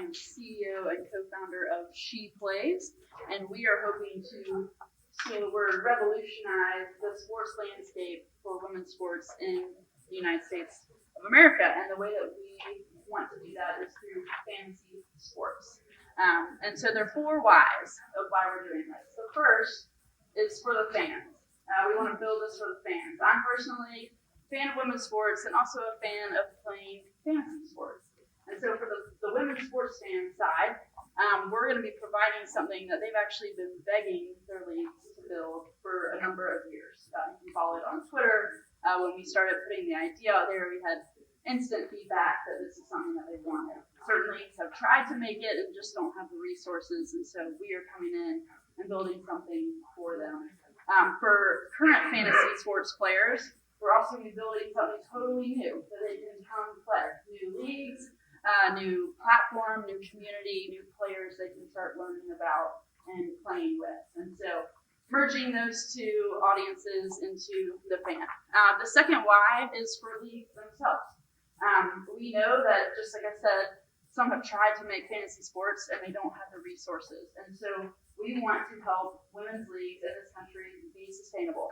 am CEO and co-founder of She Plays, and we are hoping to revolutionize the sports landscape for women's sports in the United States of America. And the way that we want to do that is through fantasy sports. And so there are 4 whys of why we're doing this. The first is for the fans. We want to build this for the fans. I'm personally a fan of women's sports and also a fan of playing fantasy sports. And so for the women's sports fan side, we're going to be providing something that they've actually been begging their leagues to build for a number of years. You can follow it on Twitter. When we started putting the idea out there, we had instant feedback that this is something that they wanted. Certain leagues have tried to make it and just don't have the resources, and so we are coming in and building something for them. For current fantasy sports players, we're also going to be building something totally new that they can come play. New leagues, new platform, new community, new players they can start learning about and playing with. And so merging those 2 audiences into the fan. The second why is for leagues themselves. We know that, just like I said, some have tried to make fantasy sports and they don't have the resources. And so we want to help women's leagues in this country be sustainable.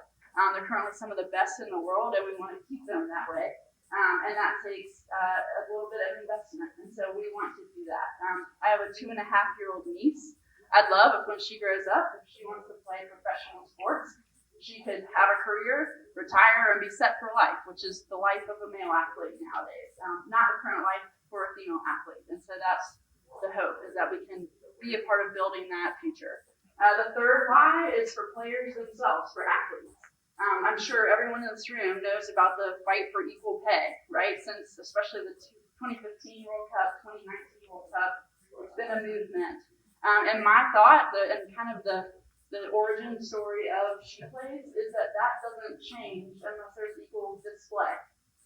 They're currently some of the best in the world, and we want to keep them that way. And that takes a little bit of investment, and so we want to do that. I have a 2.5-year-old niece. I'd love if when she grows up, if she wants to play professional sports, she could have a career, retire, and be set for life, which is the life of a male athlete nowadays, not the current life for a female athlete. And so that's the hope, is that we can be a part of building that future. The third why is for players themselves, for athletes. I'm sure everyone in this room knows about the fight for equal pay, right? Since especially the 2015 World Cup, 2019 World Cup, it's been a movement. And my thought, and kind of the origin story of She Plays, is that doesn't change unless there's equal display,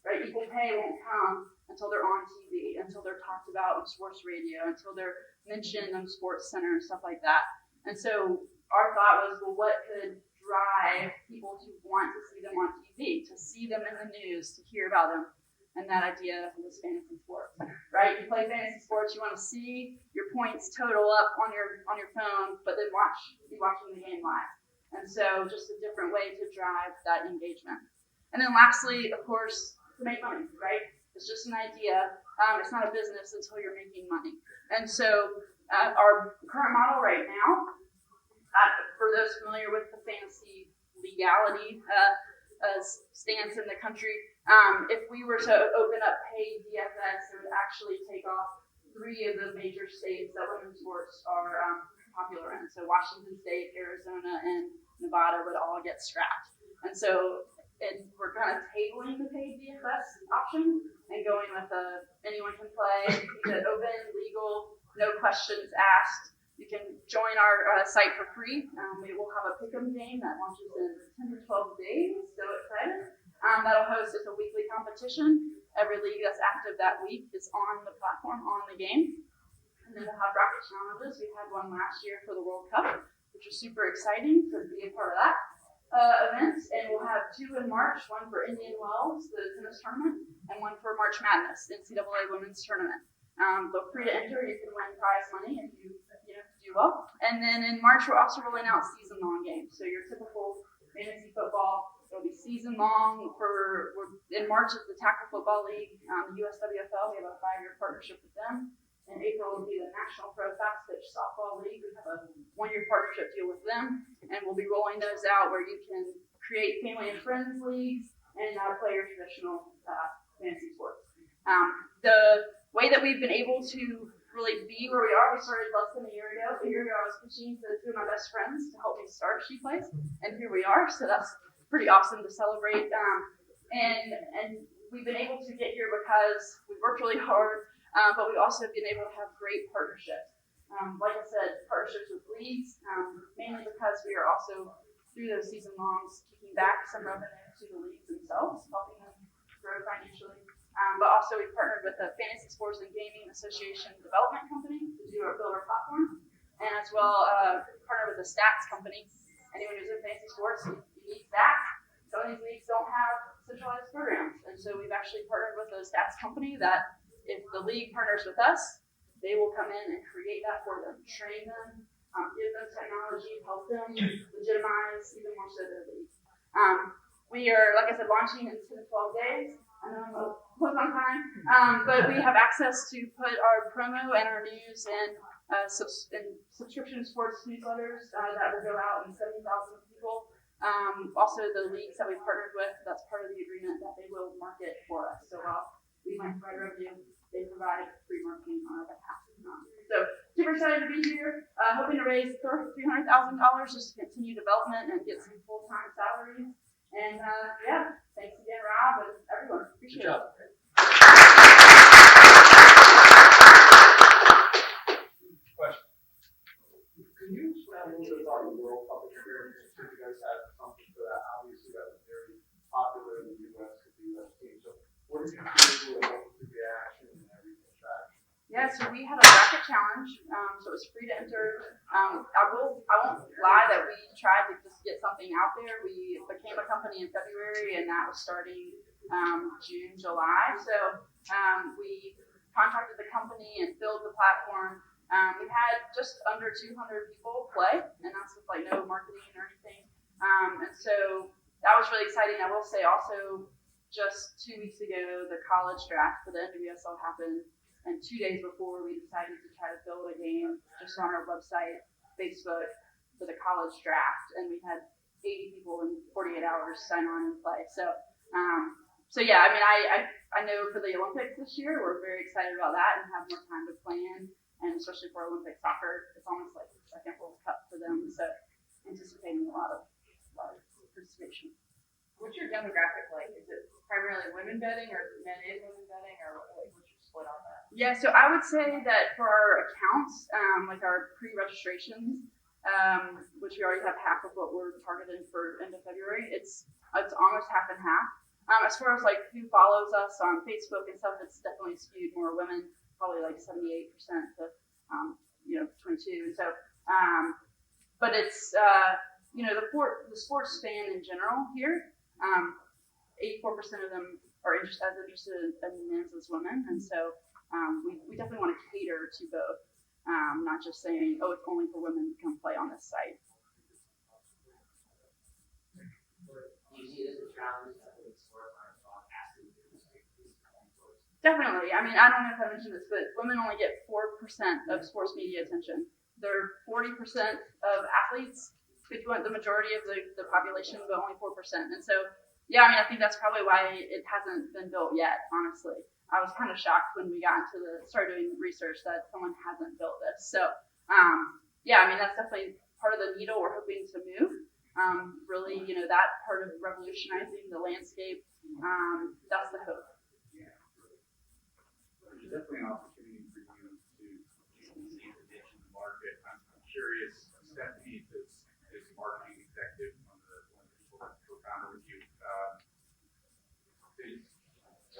right? Equal pay won't come until they're on TV, until they're talked about on sports radio, until they're mentioned on Sports Center and stuff like that. And so our thought was, well, what could drive people to want to see them on TV, to see them in the news, to hear about them? And that idea was fantasy sports, right? You play fantasy sports, you want to see your points total up on your phone, but then be watching the game live. And so just a different way to drive that engagement. And then lastly, of course, to make money, right? It's just an idea. It's not a business until you're making money. And so our current model right now, for those familiar with the fantasy legality stance in the country, if we were to open up paid DFS, it would actually take off 3 of the major states that women's sports are popular in. So Washington State, Arizona, and Nevada would all get scrapped. And so we're kind of tabling the paid DFS option and going with anyone can play, open, legal, no questions asked. You can join our site for free. We will have a pick'em game that launches in 10 to 12 days. So excited. That'll host as a weekly competition. Every league that's active that week is on the platform, on the game. And then we'll have bracket challenges. We had one last year for the World Cup, which was super exciting to be a part of that event. And we'll have 2 in March, one for Indian Wells, the tennis tournament, and one for March Madness, NCAA Women's Tournament. Feel free to enter. You can win prize money if you do well. And then in March, we're also rolling out season-long games. So your typical fantasy football, it'll be season-long. In March is the Tackle Football League, the USWFL. We have a 5-year partnership with them. In April will be the National Pro Fast Pitch Softball League. We have a 1-year partnership deal with them, and we'll be rolling those out where you can create family and friends leagues and play your traditional fantasy sports. The way that we've been able to really be where we are, we started less than a year ago. A year ago, I was pitching to 2 of my best friends to help me start She Plays, and here we are. So that's pretty awesome to celebrate. And we've been able to get here because we worked really hard, but we also have been able to have great partnerships. Like I said, partnerships with leagues, mainly because we are also, through those season longs, kicking back some revenue to the leagues themselves, helping them grow financially. But also we partnered with the Fantasy Sports and Gaming Association Development Company to build our platform, and as well partnered with a stats company. Anyone who's in fantasy sports, you need stats. Some of these leagues don't have centralized programs, and so we've actually partnered with a stats company that if the league partners with us, they will come in and create that for them, train them, give them technology, help them legitimize even more so their league. We are, like I said, launching in 10 to 12 days. I know I'm close on time, but we have access to put our promo and our news in subscription sports newsletters that will go out in 70,000 people. Also, the leagues that we partnered with, that's part of the agreement that they will market for us. So while we might provide revenue, they provide free marketing on our behalf. So super excited to be here. Hoping to raise $300,000 just to continue development and get some full-time salaries. And yeah, thanks again, Rob, and everyone. Appreciate it. Question. Can you explain a little bit about the World Cup experience? You guys had something for that. Obviously, that was very popular in the U.S. with the U.S. team. So, what did you do with the reaction and everything? Yeah, so we had a bracket challenge, so it was free to enter. I won't lie that we tried to just get something out there. We became a company in February, and that was starting June, July. So we contracted the company and built the platform. We had just under 200 people play, and that's with like no marketing or anything. And so that was really exciting. I will say also, just 2 weeks ago, the college draft for the NWSL happened. And 2 days before, we decided to try to build a game just on our website, Facebook, for the college draft. And we had 80 people in 48 hours sign on and play. So yeah, I mean, I know for the Olympics this year, we're very excited about that and have more time to plan. And especially for Olympic soccer, it's almost like the second World Cup for them. So anticipating a lot of participation. What's your demographic like? Is it primarily women betting or men and women betting, or what's your split on that? Yeah, so I would say that for our accounts, like our pre-registrations, which we already have half of what we're targeting for end of February, it's almost half and half. As far as like who follows us on Facebook and stuff, it's definitely skewed more women, probably like 78% to 22. So, but it's the sports fan in general here. 84% of them are as interested in men's as women, and so we definitely want to cater to both, not just saying, oh, it's only for women to come play on this site. Definitely. I mean, I don't know if I mentioned this, but women only get 4% of sports media attention. They're 40% of athletes, the majority of the population, but only 4%. And so, yeah, I mean, I think that's probably why it hasn't been built yet, honestly. I was kind of shocked when we got started doing research that someone hasn't built this. So, yeah, I mean, that's definitely part of the needle we're hoping to move. Really, that part of revolutionizing the landscape, that's the hope. There's definitely an opportunity for you to see the niche in the market. I'm curious, Stephanie, is marketing executive, one of the people that co-founded with you.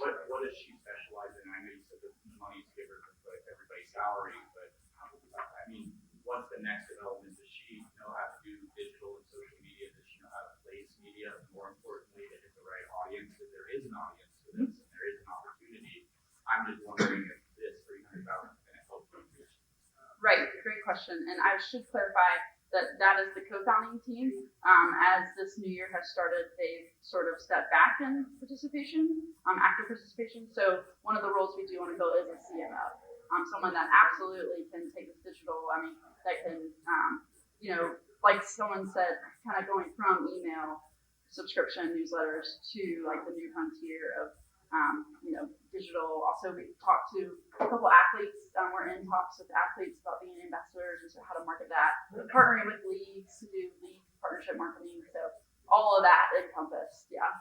What does she specialize in? I know you said that the money's given to everybody's salary, but I mean, what's the next development? Does she know how to do digital and social media? Does she know how to place media? More importantly, to hit the right audience, because there is an audience for this and there is an opportunity. I'm just wondering if this 300,000 is going to help you. Right, great question. And I should clarify that is the co-founding team. As this new year has started, they've sort of stepped back in participation, active participation. So one of the roles we do want to build is a CMO, someone that absolutely can take this digital. I mean, that can, like someone said, kind of going from email subscription newsletters to like the new frontier of digital. Also, we talked to a couple athletes. We're in talks with athletes about being ambassadors and so how to market that. Partnering with leagues to do league partnership marketing. So all of that encompassed, yeah.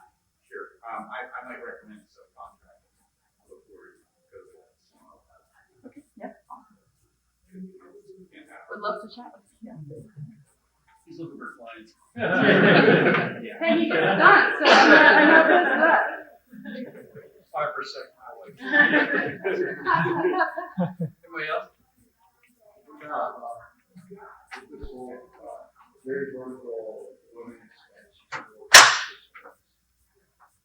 Sure. I might recommend subcontract before it goes to that. Okay. Yeah. Awesome. Fantastic. Would love to chat with you. Yeah. He's looking for clients. Yeah. Hey, he gets done. So I know this is that. 5% highway. Anybody else? This whole very vertical women's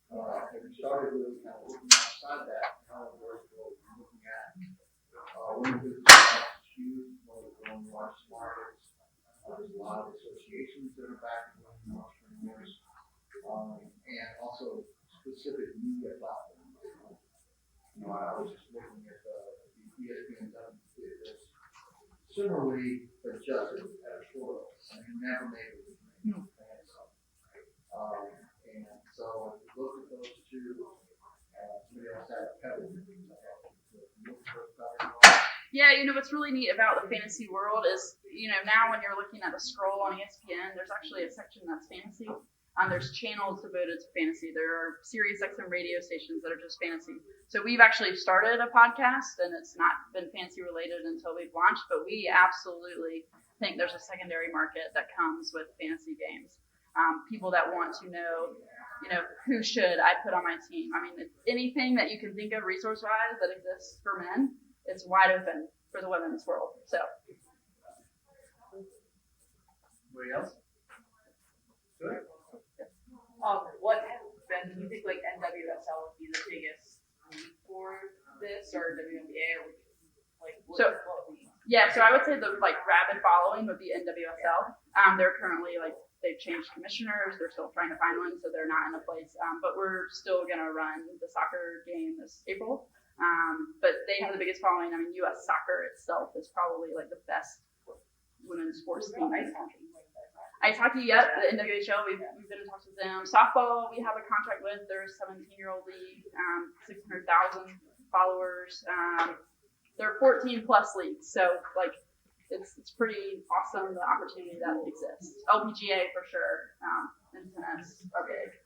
and have you started really kind of looking outside that, how vertical you're looking at women's similarly adjusted at a short, I mean, never made it. And so if you look at those two, somebody else had a pebble. Yeah, what's really neat about the fantasy world is, now when you're looking at the scroll on ESPN, there's actually a section that's fantasy. There's channels devoted to fantasy. There are Sirius XM radio stations that are just fantasy. So we've actually started a podcast, and it's not been fantasy related until we've launched, but we absolutely think there's a secondary market that comes with fantasy games. People that want to know, who should I put on my team? I mean, anything that you can think of resource-wise that exists for men, it's wide open for the women's world. So. Anybody else? Good. What has been, do you think like NWSL would be the biggest need for this, or WNBA, or like what would be? Yeah, so I would say the rabid following would be NWSL. They're currently they've changed commissioners. They're still trying to find one, so they're not in a place. But we're still gonna run the soccer game this April. But they have the biggest following. I mean, U.S. soccer itself is probably the best women's sports team. Ice hockey, yep. The NWHL, we've been in talks with them. Softball, we have a contract with. They're a 17-year-old league, 600,000 followers. They're 14+ leagues, so it's pretty awesome the opportunity that exists. LPGA for sure, and tennis are big.